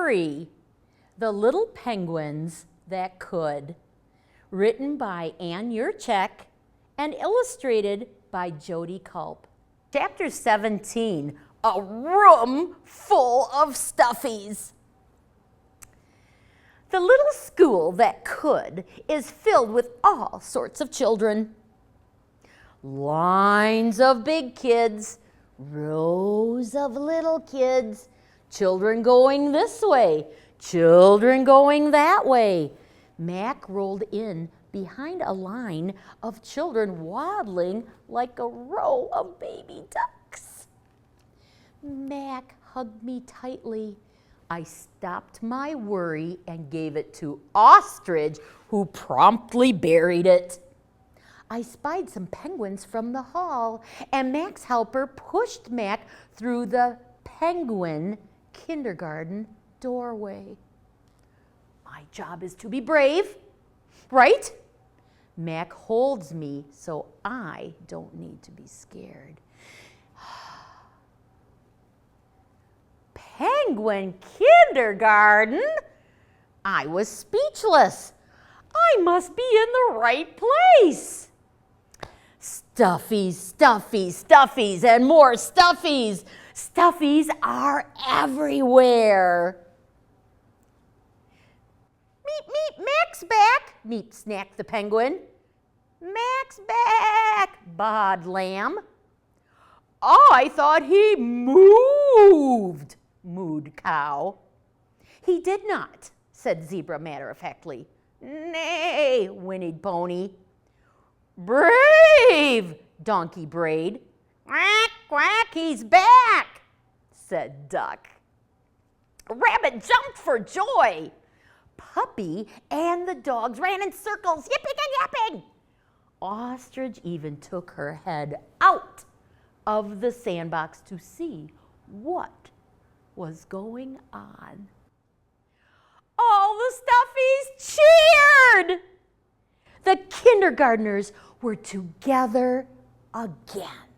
Furry, The Little Penguins That Could, written by Ann Yurchek and illustrated by Jody Culp. Chapter 17, A Room Full of Stuffies. The little school that could is filled with all sorts of children. Lines of big kids, rows of little kids, children going this way, children going that way. Mac rolled in behind a line of children waddling like a row of baby ducks. Mac hugged me tightly. I stopped my worry and gave it to Ostrich, who promptly buried it. I spied some penguins from the hall, and Mac's helper pushed Mac through the penguin kindergarten doorway. My job is to be brave, right? Mac holds me so I don't need to be scared. Penguin kindergarten? I was speechless. I must be in the right place. Stuffies, stuffies, stuffies, and more stuffies. Stuffies are everywhere. Meep, meep, Mac's back, Meep snacked the penguin. Mac's back, bawed Lamb. I thought he moved, mooed Cow. He did not, said Zebra matter-of-factly. Nay, whinnied Pony. Brave, Donkey brayed. Quack, quack, he's back, said Duck. Rabbit jumped for joy. Puppy and the dogs ran in circles, yipping and yapping. Ostrich even took her head out of the sandbox to see what was going on. All the stuffies cheered. The kindergartners were together again.